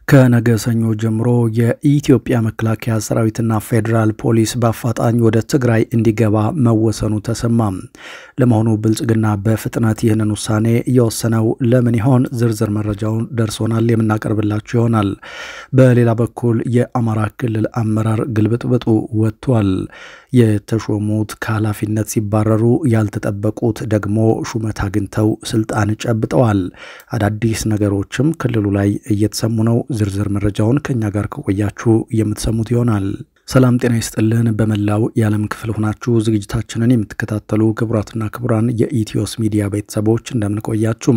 ከነገ ሰኞ ጀምሮ የኢትዮጵያ መከላከያ ሰራዊትና ፌደራል ፖሊስ በአፋጣኝ ወደ ትግራይ እንዲገባ መወሰኑ ተሰማ። ለመሆኑ ብልጽግና በፍጥነት ይህንን ውሳኔ የወሰነው ለምን ይሆን? ዝርዝር መረጃውን ደርሶናል የምናቀርብላችሁ ይሆናል። በሌላ በኩል የአማራ ክልል አመራር ግልብጥብጡ ወጥቷል። የተሾሙት ከኃላፊነት ሲባረሩ ያልተጠበቁት ደግሞ ሹመት አግኝተው ስልጣን ጨብጠዋል። አዳዲስ ነገሮችም ክልሉ ላይ እየተሰሙ ነው። ዝርዝር መረጃውን ከኛ ጋር ከቆያችሁ የምትሰሙት ይሆናል። ሰላም ጤና ይስጥልን። በመላው የዓለም ክፍል ሆናችሁ ዝግጅታችንን የምትከታተሉ ክቡራትና ክቡራን የኢትዮስ ሚዲያ ቤተሰቦች እንደምን ቆያችሁ?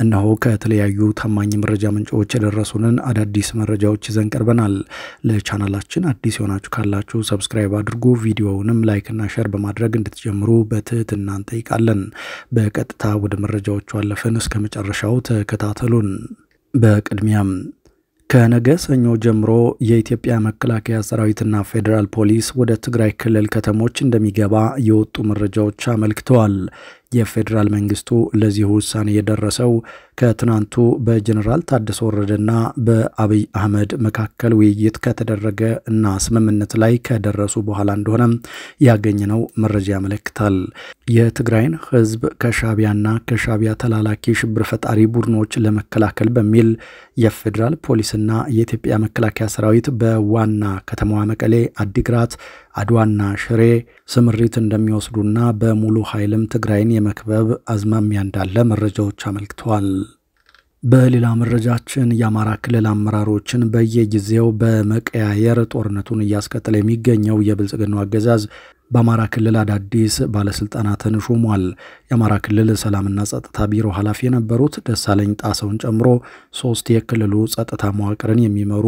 እነሆ ከተለያዩ ታማኝ መረጃ ምንጮች የደረሱንን አዳዲስ መረጃዎች ይዘን ቀርበናል። ለቻናላችን አዲስ ሆናችሁ ካላችሁ ሰብስክራይብ አድርጉ፣ ቪዲዮውንም ላይክ እና ሼር በማድረግ እንድትጀምሩ በትህትና እንጠይቃለን። በቀጥታ ወደ መረጃዎቹ አለፈን። እስከ መጨረሻው ተከታተሉን። በቅድሚያም ከነገ ሰኞ ጀምሮ የኢትዮጵያ መከላከያ ሰራዊትና ፌደራል ፖሊስ ወደ ትግራይ ክልል ከተሞች እንደሚገባ የወጡ መረጃዎች አመልክተዋል። የፌደራል መንግስቱ ለዚህ ውሳኔ የደረሰው ከትናንቱ በጀነራል ታደሰ ወረደና በአብይ አህመድ መካከል ውይይት ከተደረገ እና ስምምነት ላይ ከደረሱ በኋላ እንደሆነ ያገኘነው መረጃ ያመለክታል። የትግራይን ህዝብ ከሻቢያና ከሻቢያ ተላላኪ ሽብር ፈጣሪ ቡድኖች ለመከላከል በሚል የፌደራል ፖሊስና የኢትዮጵያ መከላከያ ሰራዊት በዋና ከተማዋ መቀሌ፣ አዲግራት፣ አድዋና ሽሬ ስምሪት እንደሚወስዱና በሙሉ ኃይልም ትግራይን የመክበብ አዝማሚያ እንዳለ መረጃዎች አመልክተዋል። በሌላ መረጃችን የአማራ ክልል አመራሮችን በየጊዜው በመቀያየር ጦርነቱን እያስቀጠለ የሚገኘው የብልጽግናው አገዛዝ በአማራ ክልል አዳዲስ ባለስልጣናትን ሾሟል። የአማራ ክልል ሰላምና ጸጥታ ቢሮ ኃላፊ የነበሩት ደሳለኝ ጣሰውን ጨምሮ 3 የክልሉ ጸጥታ መዋቅርን የሚመሩ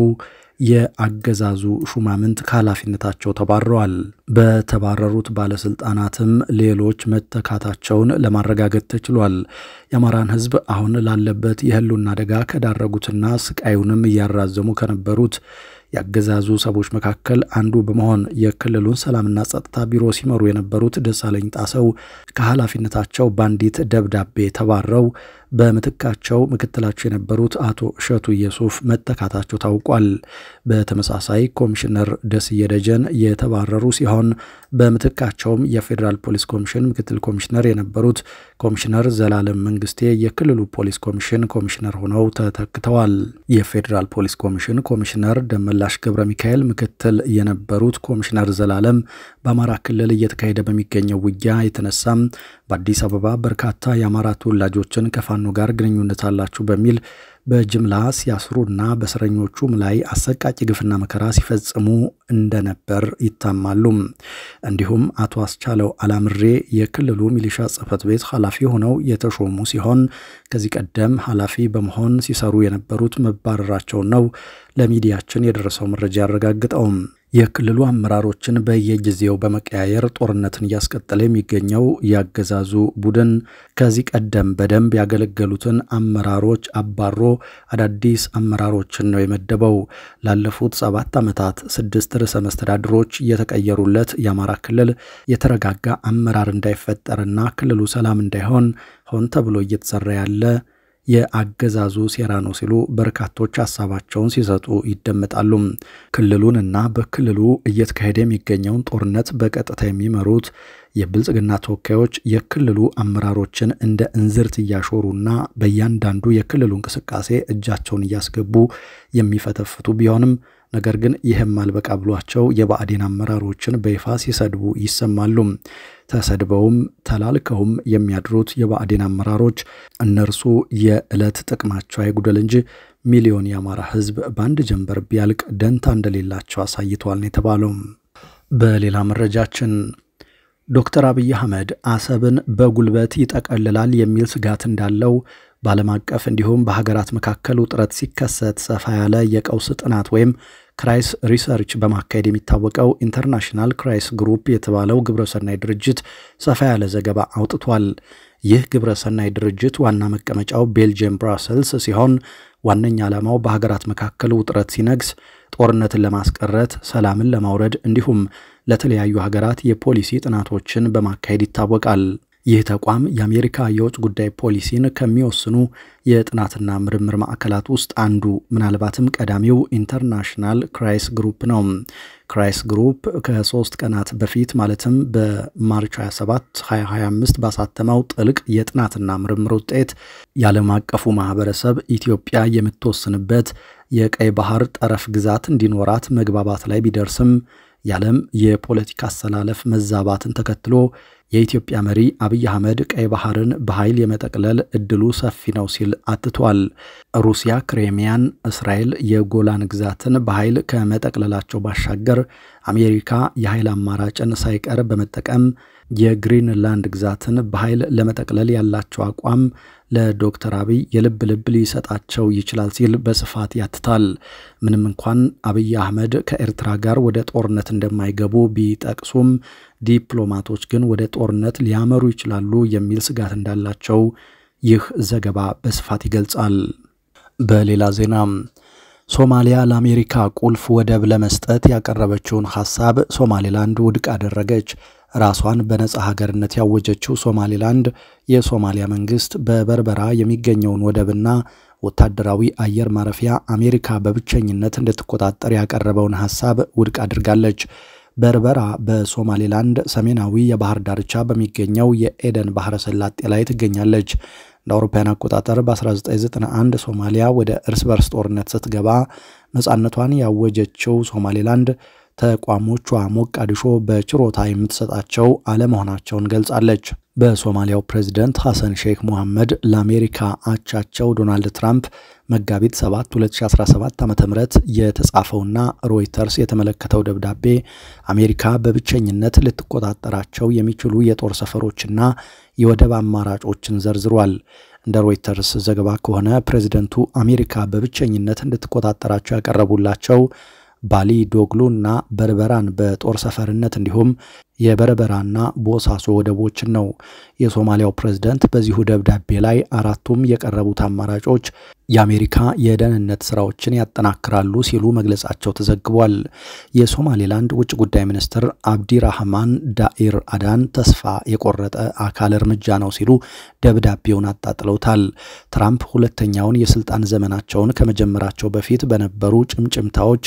የአገዛዙ ሹማምንት ከኃላፊነታቸው ተባረዋል። በተባረሩት ባለስልጣናትም ሌሎች መተካታቸውን ለማረጋገጥ ተችሏል። የአማራን ህዝብ አሁን ላለበት የህልውና አደጋ ከዳረጉትና ስቃዩንም እያራዘሙ ከነበሩት የአገዛዙ ሰዎች መካከል አንዱ በመሆን የክልሉን ሰላምና ጸጥታ ቢሮ ሲመሩ የነበሩት ደሳለኝ ጣሰው ከኃላፊነታቸው ባንዲት ደብዳቤ ተባረው በምትካቸው ምክትላቸው የነበሩት አቶ እሸቱ ኢየሱፍ መተካታቸው ታውቋል። በተመሳሳይ ኮሚሽነር ደስዬ ደጀን የተባረሩ ሲሆን በምትካቸውም የፌደራል ፖሊስ ኮሚሽን ምክትል ኮሚሽነር የነበሩት ኮሚሽነር ዘላለም መንግስቴ የክልሉ ፖሊስ ኮሚሽን ኮሚሽነር ሆነው ተተክተዋል። የፌደራል ፖሊስ ኮሚሽን ኮሚሽነር ደመላሽ ገብረ ሚካኤል ምክትል የነበሩት ኮሚሽነር ዘላለም በአማራ ክልል እየተካሄደ በሚገኘው ውጊያ የተነሳም በአዲስ አበባ በርካታ የአማራ ተወላጆችን ከፋኖ ጋር ግንኙነት አላችሁ በሚል በጅምላ ሲያስሩና በእስረኞቹም ላይ አሰቃቂ ግፍና መከራ ሲፈጽሙ እንደነበር ይታማሉ። እንዲሁም አቶ አስቻለው አላምሬ የክልሉ ሚሊሻ ጽሕፈት ቤት ኃላፊ ሆነው የተሾሙ ሲሆን ከዚህ ቀደም ኃላፊ በመሆን ሲሰሩ የነበሩት መባረራቸው ነው ለሚዲያችን የደረሰው መረጃ ያረጋግጠው። የክልሉ አመራሮችን በየጊዜው በመቀያየር ጦርነትን እያስቀጠለ የሚገኘው ያገዛዙ ቡድን ከዚህ ቀደም በደንብ ያገለገሉትን አመራሮች አባሮ አዳዲስ አመራሮችን ነው የመደበው። ላለፉት 7 ዓመታት 6 ርዕሰ መስተዳድሮች የተቀየሩለት የአማራ ክልል የተረጋጋ አመራር እንዳይፈጠርና ክልሉ ሰላም እንዳይሆን ሆን ተብሎ እየተሰራ ያለ የአገዛዙ ሴራ ነው ሲሉ በርካቶች ሐሳባቸውን ሲሰጡ ይደመጣሉ። ክልሉንና በክልሉ እየተካሄደ የሚገኘውን ጦርነት በቀጥታ የሚመሩት የብልጽግና ተወካዮች የክልሉ አመራሮችን እንደ እንዝርት እያሾሩና በእያንዳንዱ የክልሉ እንቅስቃሴ እጃቸውን እያስገቡ የሚፈተፍቱ ቢሆንም ነገር ግን ይህም አልበቃ ብሏቸው የብአዴን አመራሮችን በይፋ ሲሰድቡ ይሰማሉ። ተሰድበውም ተላልከውም የሚያድሩት የብአዴን አመራሮች እነርሱ የዕለት ጥቅማቸው አይጉደል እንጂ ሚሊዮን የአማራ ህዝብ በአንድ ጀንበር ቢያልቅ ደንታ እንደሌላቸው አሳይተዋል ነው የተባለው። በሌላ መረጃችን ዶክተር አብይ አህመድ አሰብን በጉልበት ይጠቀልላል የሚል ስጋት እንዳለው በዓለም አቀፍ እንዲሁም በሀገራት መካከል ውጥረት ሲከሰት ሰፋ ያለ የቀውስ ጥናት ወይም ክራይስ ሪሰርች በማካሄድ የሚታወቀው ኢንተርናሽናል ክራይስ ግሩፕ የተባለው ግብረሰናይ ድርጅት ሰፋ ያለ ዘገባ አውጥቷል። ይህ ግብረሰናይ ድርጅት ዋና መቀመጫው ቤልጂየም ብራሰልስ ሲሆን ዋነኛ ዓላማው በሀገራት መካከል ውጥረት ሲነግስ ጦርነትን ለማስቀረት፣ ሰላምን ለማውረድ እንዲሁም ለተለያዩ ሀገራት የፖሊሲ ጥናቶችን በማካሄድ ይታወቃል። ይህ ተቋም የአሜሪካ የውጭ ጉዳይ ፖሊሲን ከሚወስኑ የጥናትና ምርምር ማዕከላት ውስጥ አንዱ ምናልባትም ቀዳሚው ኢንተርናሽናል ክራይስ ግሩፕ ነው። ክራይስ ግሩፕ ከ3 ቀናት በፊት ማለትም በማርች 27 2025 ባሳተመው ጥልቅ የጥናትና ምርምር ውጤት የዓለም አቀፉ ማህበረሰብ ኢትዮጵያ የምትወስንበት የቀይ ባህር ጠረፍ ግዛት እንዲኖራት መግባባት ላይ ቢደርስም የዓለም የፖለቲካ አሰላለፍ መዛባትን ተከትሎ የኢትዮጵያ መሪ አብይ አህመድ ቀይ ባህርን በኃይል የመጠቅለል እድሉ ሰፊ ነው ሲል አትቷል። ሩሲያ ክሬሚያን፣ እስራኤል የጎላን ግዛትን በኃይል ከመጠቅለላቸው ባሻገር አሜሪካ የኃይል አማራጭን ሳይቀር በመጠቀም የግሪንላንድ ግዛትን በኃይል ለመጠቅለል ያላቸው አቋም ለዶክተር አብይ የልብ ሊሰጣቸው ይችላል ሲል በስፋት ያትታል። ምንም እንኳን አብይ አህመድ ከኤርትራ ጋር ወደ ጦርነት እንደማይገቡ ቢጠቅሱም ዲፕሎማቶች ግን ወደ ጦርነት ሊያመሩ ይችላሉ የሚል ስጋት እንዳላቸው ይህ ዘገባ በስፋት ይገልጻል። በሌላ ዜና ሶማሊያ ለአሜሪካ ቁልፍ ወደብ ለመስጠት ያቀረበችውን ሐሳብ ሶማሌላንድ ውድቅ አደረገች። ራሷን በነጻ ሀገርነት ያወጀችው ሶማሌላንድ የሶማሊያ መንግስት በበርበራ የሚገኘውን ወደብና ወታደራዊ አየር ማረፊያ አሜሪካ በብቸኝነት እንድትቆጣጠር ያቀረበውን ሐሳብ ውድቅ አድርጋለች። በርበራ በሶማሌላንድ ሰሜናዊ የባህር ዳርቻ በሚገኘው የኤደን ባህረ ሰላጤ ላይ ትገኛለች። እንደ አውሮፓውያን አቆጣጠር በ1991 ሶማሊያ ወደ እርስ በርስ ጦርነት ስትገባ ነጻነቷን ያወጀችው ሶማሌላንድ ተቋሞቿ ሞቃዲሾ በችሮታ የምትሰጣቸው አለመሆናቸውን ገልጻለች። በሶማሊያው ፕሬዝዳንት ሐሰን ሼክ መሐመድ ለአሜሪካ አቻቸው ዶናልድ ትራምፕ መጋቢት 7 2017 ዓ.ም የተጻፈውና ሮይተርስ የተመለከተው ደብዳቤ አሜሪካ በብቸኝነት ልትቆጣጠራቸው የሚችሉ የጦር ሰፈሮችና የወደብ አማራጮችን ዘርዝሯል። እንደ ሮይተርስ ዘገባ ከሆነ ፕሬዝዳንቱ አሜሪካ በብቸኝነት እንድትቆጣጠራቸው ያቀረቡላቸው ባሊ ዶግሎና በርበራን በጦር ሰፈርነት እንዲሁም የበርበራና ቦሳሶ ወደቦችን ነው። የሶማሊያው ፕሬዝዳንት በዚሁ ደብዳቤ ላይ አራቱም የቀረቡት አማራጮች የአሜሪካ የደህንነት ስራዎችን ያጠናክራሉ ሲሉ መግለጻቸው ተዘግቧል። የሶማሌላንድ ውጭ ጉዳይ ሚኒስትር አብዲራህማን ዳኢር አዳን ተስፋ የቆረጠ አካል እርምጃ ነው ሲሉ ደብዳቤውን አጣጥለውታል። ትራምፕ ሁለተኛውን የስልጣን ዘመናቸውን ከመጀመራቸው በፊት በነበሩ ጭምጭምታዎች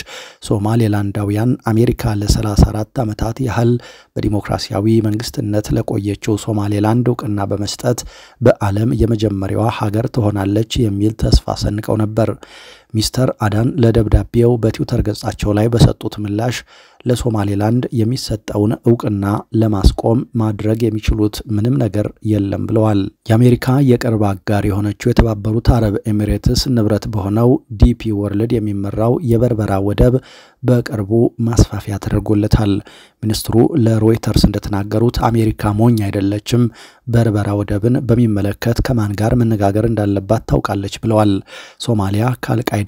ሶማሌላንዳውያን አሜሪካ ለ34 ዓመታት ያህል በዲሞክራሲያዊ መንግስትነት ለቆየችው ሶማሌላንድ እውቅና በመስጠት በዓለም የመጀመሪያዋ ሀገር ትሆናለች የሚል ተስፋ ሰንቀው ነበር። ሚስተር አዳን ለደብዳቤው በትዊተር ገጻቸው ላይ በሰጡት ምላሽ ለሶማሌላንድ የሚሰጠውን እውቅና ለማስቆም ማድረግ የሚችሉት ምንም ነገር የለም ብለዋል። የአሜሪካ የቅርብ አጋር የሆነችው የተባበሩት አረብ ኤሚሬትስ ንብረት በሆነው ዲፒ ወርልድ የሚመራው የበርበራ ወደብ በቅርቡ ማስፋፊያ ተደርጎለታል። ሚኒስትሩ ለሮይተርስ እንደተናገሩት አሜሪካ ሞኝ አይደለችም፣ በርበራ ወደብን በሚመለከት ከማን ጋር መነጋገር እንዳለባት ታውቃለች ብለዋል። ሶማሊያ ከአልቃይዳና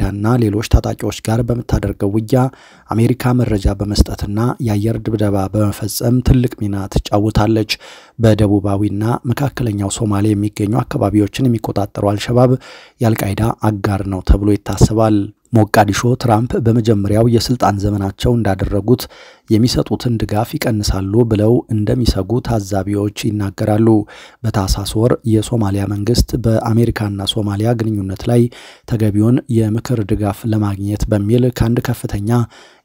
ሌሎች ታጣቂዎች ጋር በምታደርገው ውጊያ አሜሪካ መረጃ በመስጠትና የአየር ድብደባ በመፈጸም ትልቅ ሚና ትጫወታለች። በደቡባዊና መካከለኛው ሶማሊያ የሚገኙ አካባቢዎችን የሚቆጣጠረው አልሸባብ የአልቃይዳ አጋር ነው ተብሎ ይታሰባል። ሞቃዲሾ ትራምፕ በመጀመሪያው የስልጣን ዘመናቸው እንዳደረጉት የሚሰጡትን ድጋፍ ይቀንሳሉ ብለው እንደሚሰጉ ታዛቢዎች ይናገራሉ። በታህሳስ ወር የሶማሊያ መንግስት በአሜሪካና ሶማሊያ ግንኙነት ላይ ተገቢውን የምክር ድጋፍ ለማግኘት በሚል ከአንድ ከፍተኛ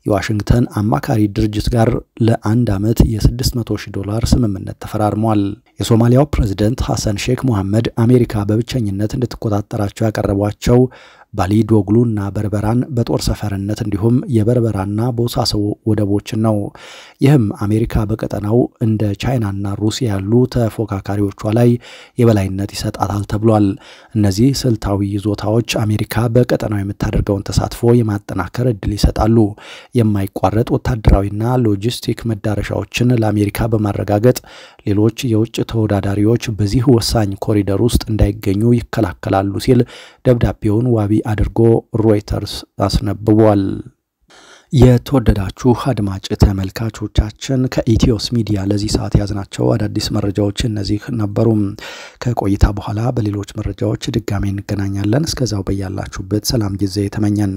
የዋሽንግተን አማካሪ ድርጅት ጋር ለ1 ዓመት $600,000 ስምምነት ተፈራርሟል። የሶማሊያው ፕሬዝዳንት ሐሰን ሼክ መሐመድ አሜሪካ በብቸኝነት እንድትቆጣጠራቸው ያቀረቧቸው ባሊ ዶግሉና በርበራን በጦር ሰፈርነት እንዲሁም የበርበራና ቦሳሶ ወደቦችን ነው። ይህም አሜሪካ በቀጠናው እንደ ቻይናና ሩሲያ ያሉ ተፎካካሪዎቿ ላይ የበላይነት ይሰጣታል ተብሏል። እነዚህ ስልታዊ ይዞታዎች አሜሪካ በቀጠናው የምታደርገውን ተሳትፎ የማጠናከር እድል ይሰጣሉ። የማይቋረጥ ወታደራዊና ሎጂስቲክ መዳረሻዎችን ለአሜሪካ በማረጋገጥ ሌሎች የውጭ ተወዳዳሪዎች በዚህ ወሳኝ ኮሪደር ውስጥ እንዳይገኙ ይከላከላሉ ሲል ደብዳቤውን ዋቢ አድርጎ ሮይተርስ አስነብቧል። የተወደዳችሁ አድማጭ ተመልካቾቻችን ከኢትዮስ ሚዲያ ለዚህ ሰዓት ያዝናቸው አዳዲስ መረጃዎች እነዚህ ነበሩ። ከቆይታ በኋላ በሌሎች መረጃዎች ድጋሜ እንገናኛለን። እስከዛው በያላችሁበት ሰላም ጊዜ ተመኘን።